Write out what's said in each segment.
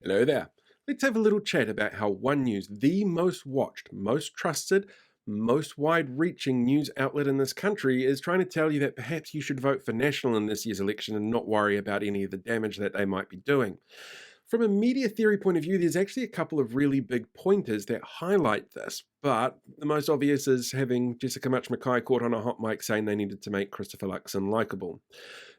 Hello there. Let's have a little chat about how One News, the most watched, most trusted, most wide reaching news outlet in this country, is trying to tell you that perhaps you should vote for National in this year's election and not worry about any of the damage that they might be doing. From a media theory point of view, there's actually a couple of really big pointers that highlight this, but the most obvious is having Jessica Mutch Mackay caught on a hot mic saying they needed to make Christopher Luxon likeable.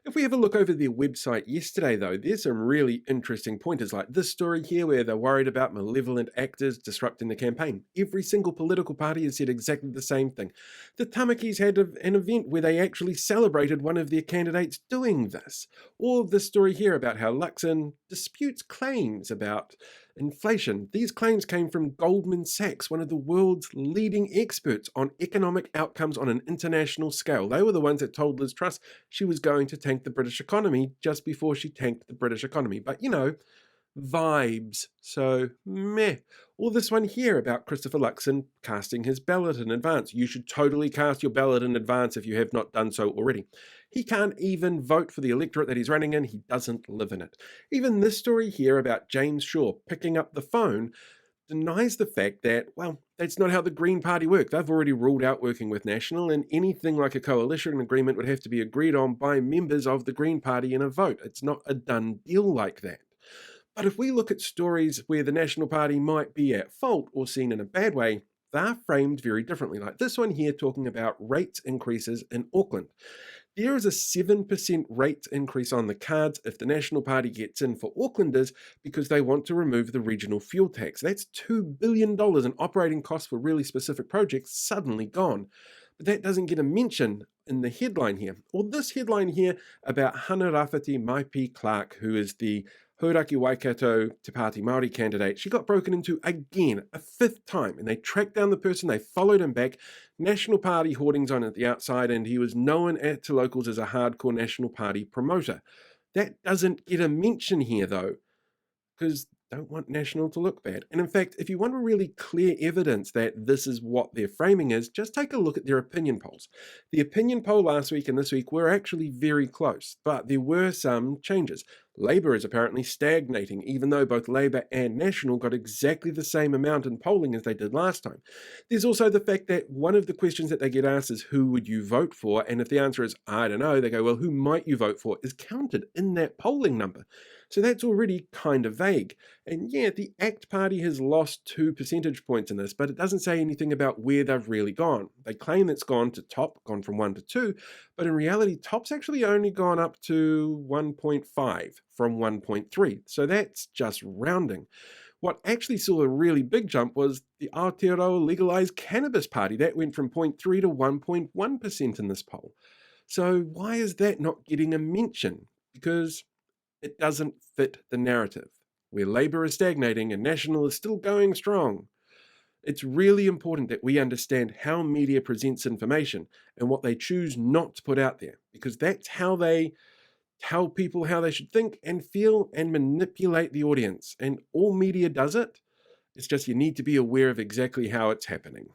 If we have a look over their website yesterday, though, there's some really interesting pointers like this story here where they're worried about malevolent actors disrupting the campaign. Every single political party has said exactly the same thing. The Tamakis had an event where they actually celebrated one of their candidates doing this. Or this story here about how Luxon disputes claims about inflation. These claims came from Goldman Sachs, one of the world's leading experts on economic outcomes on an international scale. They were the ones that told Liz Truss she was going to tank the British economy just before she tanked the British economy. But vibes. So, meh. Or this one here about Christopher Luxon casting his ballot in advance. You should totally cast your ballot in advance if you have not done so already. He can't even vote for the electorate that he's running in. He doesn't live in it. Even this story here about James Shaw picking up the phone denies the fact that, well, that's not how the Green Party work. They've already ruled out working with National, and anything like a coalition agreement would have to be agreed on by members of the Green Party in a vote. It's not a done deal like that. But if we look at stories where the National Party might be at fault or seen in a bad way, they're framed very differently. Like this one here talking about rates increases in Auckland. There is a 7% rate increase on the cards if the National Party gets in for Aucklanders because they want to remove the regional fuel tax. That's $2 billion in operating costs for really specific projects suddenly gone. But that doesn't get a mention in the headline here. Or this headline here about Hana Rafati Maipi Clark, who is the Hauraki Waikato Te Pāti Māori candidate. She got broken into again, a fifth time, and they tracked down the person, they followed him back, National Party hoardings on at the outside, and he was known to locals as a hardcore National Party promoter. That doesn't get a mention here, though, because don't want National to look bad. And in fact, if you want really clear evidence that this is what their framing is, just take a look at their opinion polls. The opinion poll last week and this week were actually very close, but there were some changes. Labour is apparently stagnating, even though both Labour and National got exactly the same amount in polling as they did last time. There's also the fact that one of the questions that they get asked is, who would you vote for? And if the answer is, I don't know, they go, well, who might you vote for is counted in that polling number. So that's already kind of vague. And yeah, the ACT Party has lost 2 percentage points in this, but it doesn't say anything about where they've really gone. They claim it's gone to top, gone from 1 to 2, but in reality, top's actually only gone up to 1.5 from 1.3. So that's just rounding. What actually saw a really big jump was the Aotearoa Legalised Cannabis Party. That went from 0.3 to 1.1% in this poll. So why is that not getting a mention? Because it doesn't fit the narrative, where Labour is stagnating and National is still going strong. It's really important that we understand how media presents information and what they choose not to put out there, because that's how they tell people how they should think and feel and manipulate the audience. And all media does it. It's just you need to be aware of exactly how it's happening.